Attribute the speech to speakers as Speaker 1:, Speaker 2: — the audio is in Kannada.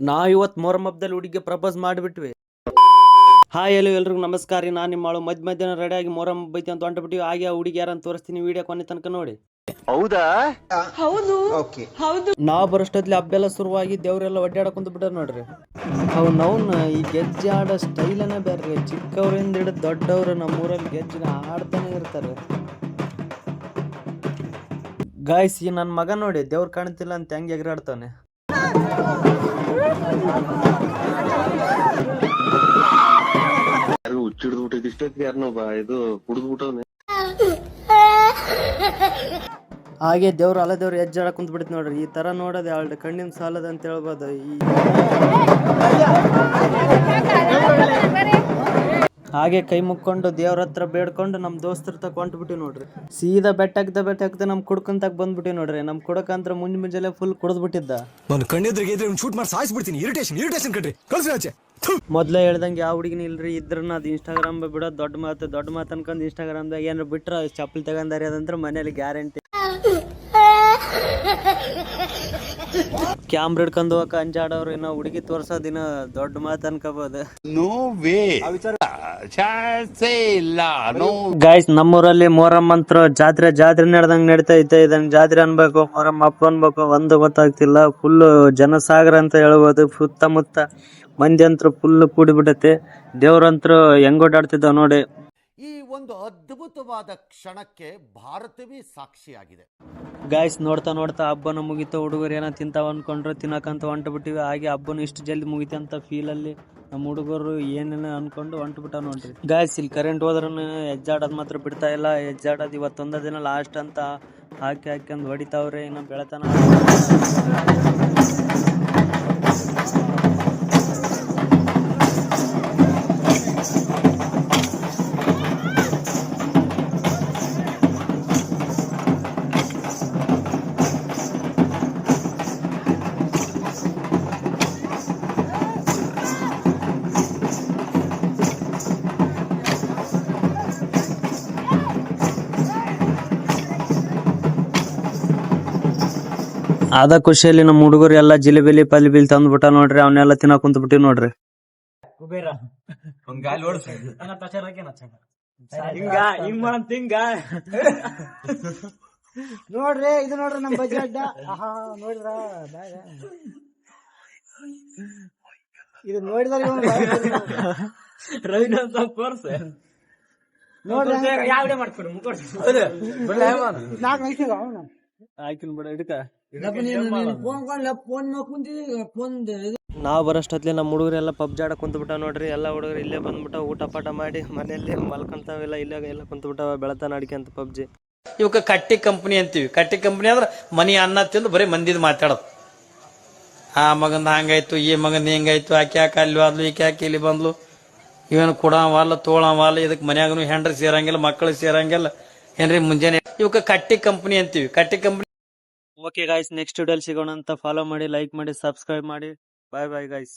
Speaker 1: ನಾವು ಇವತ್ತು ಮೊಹರಂ ಹಬ್ಬದಲ್ಲಿ ಹುಡುಗಿಗೆ ಪ್ರಪೋಸ್ ಮಾಡಿಬಿಟ್ವಿ. ಹಾಯ್ ಹಲೋ ಎಲ್ರಿಗೂ ನಮಸ್ಕಾರ ರೀ. ನಾನು ನಿಮ್ಮ ಮಧ್ಯಾಹ್ನ ರೆಡಿಯಾಗಿ ಮೊಹರಂ ಹಬ್ಬ ಐತಿ ಅಂತ ಹೊಂಟಬಿಟ್ಟಿವಿ. ಹಾಗೆ ಆ ಹುಡುಗಿ ಯಾರಂತ ತೋರಿಸ್ತೀನಿ, ವಿಡಿಯೋ ಕೊನೆ ತನಕ ನೋಡಿ.
Speaker 2: ಹೌದಾ?
Speaker 3: ಹೌದು ಹೌದು.
Speaker 1: ನಾವು ಬರೋಷ್ಟೊತ್ಲಿ ಹಬ್ಬೆಲ್ಲ ಶುರುವಾಗಿ ದೇವರೆಲ್ಲ ಒಡ್ಡಾಡಕ್ ಕುಂತ ಬಿಟ್ಟಾರ ನೋಡ್ರಿ. ಅವ್ನ ಈ ಗೆಜ್ಜೆ ಆಡೋ ಸ್ಟೈಲನೇ ಬೇರೆ. ಚಿಕ್ಕವರಿಂದ ಹಿಡಿದು ದೊಡ್ಡವರು ನಮ್ಮೂರಲ್ಲಿ ಗೆಜ್ಜೆ ಆಡ್ತಾನೆ ಇರ್ತಾರೆ. ಗಾಯ್ಸ್, ಈ ನನ್ನ ಮಗ ನೋಡಿ ದೇವ್ರು ಕಾಣ್ತಿಲ್ಲ ಅಂತ ಹೆಂಗೆ ಎಗರಾಡ್ತಾನೆ. ಹಾಗೆ ದೇವ್ರು ಅಲ್ಲ ದೇವ್ರು ಹೆಜ್ಜಾಡ ಕುಂತ್ ಬಿಡ್ತು ನೋಡ್ರಿ. ಈ ತರ ನೋಡೋದು ಎರಡು ಕಣ್ಣಿನ ಸಾಲದ ಅಂತ ಹೇಳ್ಬೋದು. ಹಾಗೆ ಕೈ ಮುಕ್ಕೊಂಡು ದೇವ್ರ ಹತ್ರ ಬೇಡ್ಕೊಂಡು ನಮ್ ದೋಸ್ತರ ತಕ ಹೊಂಟ್ಬಿಟ್ಟಿವಿ ನೋಡ್ರಿ. ಸೀದಾ ಬೆಟ್ಟ ಹಾಕ್ದ ನಮ್ ಕುಡ್ಕಂತಾಗ ಬಂದ್ಬಿಟ್ಟಿವಿ ನೋಡ್ರಿ. ನಮ್ ಕುಡಕಂತ್ರ ಮುಂಜಾನೆ ಫುಲ್ ಕುಡಿದ್ಬಿಟ್ಟಿದ್ದ. ಮೊದ್ಲೇ ಹೇಳ್ದಂಗೆ ಯಾವ ಹುಡುಗಿನ ಇಲ್ರಿ. ಇದ್ರನ್ನ ಅದು ಇನ್ಸ್ಟಾಗ್ರಾಮ್ ಬಿಡೋದು ದೊಡ್ಡ ಮಾತು ಅನ್ಕೊಂಡ್ ಇನ್ಸ್ಟಾಗ್ರಾಮ್ದಾಗ ಏನಾರ ಬಿಟ್ರ ಚಪ್ಪಲ್ ತಗೊಂಡಾರಿ ಅದಂದ್ರೆ ಮನೇಲಿ ಗ್ಯಾರಂಟಿ. ಕ್ಯಾಮ್ರಾ ಹಿಡ್ಕೊಂಡು ಹೋಗಕ ಅಂಜಾಡವ್ರು ಇನ್ನ ಹುಡುಗಿ ತೋರ್ಸೋದಿನ ದೊಡ್ಡ ಮಾತು ಅನ್ಕೋಬಹುದು. ಗೈಸ್, ನಮ್ಮೂರಲ್ಲಿ ಮೊಹರಂ ಮಂತ್ರ ಜಾತ್ರೆ ನಡೆದಂಗ್ ನಡೀತಾ ಐತೆ. ಇದನ್ನ ಜಾತ್ರೆ ಅನ್ಬೇಕು ಮೊಹರಂ ಹಬ್ಬ ಅನ್ಬೇಕು ಒಂದು ಗೊತ್ತಾಗ್ತಿಲ್ಲ. ಫುಲ್ ಜನಸಾಗರ ಅಂತ ಹೇಳ್ಬೋದು. ಸುತ್ತಮುತ್ತ ಮಂದಿ ಅಂತರು ಫುಲ್ ಕೂಡಿಬಿಟ್ಟತೆ. ದೇವ್ರಂತರು ಹೆಂಗ್ ಓಡಾಡ್ತಿದ್ದಾವ ನೋಡಿ.
Speaker 4: ಈ ಒಂದು ಅದ್ಭುತವಾದ ಕ್ಷಣಕ್ಕೆ ಭಾರತವೇ ಸಾಕ್ಷಿಯಾಗಿದೆ.
Speaker 1: ಗಾಯ್ಸ್, ನೋಡ್ತಾ ಹಬ್ಬನ ಮುಗಿತು. ಹುಡುಗರು ಏನೋ ತಿಂತಾವ ಅನ್ಕೊಂಡ್ರು ತಿನ್ನಕಂತ ಹೊಂಟು ಬಿಟ್ಟಿವಿ. ಹಾಗೆ ಹಬ್ಬನ ಇಷ್ಟು ಜಲ್ದಿ ಮುಗಿತು ಅಂತ ಫೀಲ್ ಅಲ್ಲಿ ನಮ್ಮ ಹುಡುಗರು ಏನೇನ ಅನ್ಕೊಂಡು ಹೊಂಟು ಬಿಟ್ಟ ನೋಡ್ರಿ. ಗಾಯ್ಸ್, ಇಲ್ಲಿ ಕರೆಂಟ್ ಹೋದ್ರೂ ಹೆಜ್ಜಾಡೋದ್ ಮಾತ್ರ ಬಿಡ್ತಾ ಇಲ್ಲ. ಹೆಜ್ಜಾಡೋದು ಇವತ್ತೊಂದ ದಿನ ಲಾಸ್ಟ್ ಅಂತ ಹಾಕಂದ್ ಹೊಡಿತಾವ್ರೆ. ಇನ್ನು ಬೆಳತನ ಅದ ಖುಷಿಯಲ್ಲಿ ನಮ್ಮ ಹುಡುಗರು ಎಲ್ಲ ಜಿಲೇಬಿಲಿ ಪಲ್ಬಿಲಿ ತಂದ್ಬಿಟ್ಟ ನೋಡ್ರಿ. ಅವನ್ನೆಲ್ಲ ತಿನ್ನಕ್ ಕುಂತ ಬಿಟ್ಟಿವಿ ನೋಡ್ರಿ.
Speaker 3: ನೋಡ್ರಿ ಇದು ನೋಡ್ರಿ ನಮ್ ಬಜೆಟ್ ನೋಡ್ರ ಇದು ನೋಡಿದಾರೆ
Speaker 1: ನಾವ್ ಬರೋಷ್ಟೊತ್ಲಿ ನಮ್ಮ ಹುಡುಗರೆಲ್ಲ ಪಬ್ಜಿ ಆಡಕ್ ಕುಂತ ಬಿಟ್ಟ ನೋಡ್ರಿ. ಎಲ್ಲಾ ಹುಡುಗರು ಇಲ್ಲೇ ಬಂದ್ಬಿಟ್ಟ ಊಟ ಪಾಠ ಮಾಡಿ ಮನೆಯಲ್ಲಿ ಮಲ್ಕೊಂತಾವೆಲ್ಲ ಇಲ್ಲೇ ಎಲ್ಲ ಕುಂತ ಬಿಟ್ಟಾವ ಬೆಳತಾನ ಅಡಿಕೆ ಪಬ್ಜಿ.
Speaker 5: ಇವಕ್ಕೆ ಕಟ್ಟಿ ಕಂಪ್ನಿ ಅಂತೀವಿ. ಕಟ್ಟಿ ಕಂಪ್ನಿ ಅಂದ್ರೆ ಮನಿ ಅನ್ನ ತಿಂದು ಬರೀ ಮಂದಿದ್ ಮಾತಾಡೋದು. ಆ ಮಗಂದ ಹಂಗಾಯ್ತು, ಈ ಮಗಂದ ಹೆಂಗಾಯ್ತು, ಆಕೆ ಯಾಕೆ ಅಲ್ಲಿ ಹೋದ್ಲು, ಈಕೆ ಯಾಕೆ ಇಲ್ಲಿ ಬಂದ್ಲು, ಇವೇನು ಕೊಡವಲ್ಲ ತೋಳವಲ್ಲ, ಇದಕ್ ಮನ್ಯಾಗನು ಹೆಂಡ್ರಿ ಸೇರಂಗಿಲ್ಲ, ಮಕ್ಕಳು ಸೇರಂಗಿಲ್ಲ ಏನ್ರಿ ಮುಂಜಾನೆ. ಇವಕ್ಕೆ ಕಟ್ಟಿ ಕಂಪ್ನಿ ಅಂತೀವಿ. ಕಟ್ಟಿ ಕಂಪ್ನಿ.
Speaker 1: ಓಕೆ ಗಾಯ್ಸ್, ನೆಕ್ಸ್ಟ್ ವಿಡಿಯೋಲಿ ಸಿಗೋಣ ಅಂತ. ಫಾಲೋ ಮಾಡಿ, ಲೈಕ್ ಮಾಡಿ, ಸಬ್ಸ್ಕ್ರೈಬ್ ಮಾಡಿ. ಬಾಯ್ ಬಾಯ್ ಗಾಯ್ಸ್.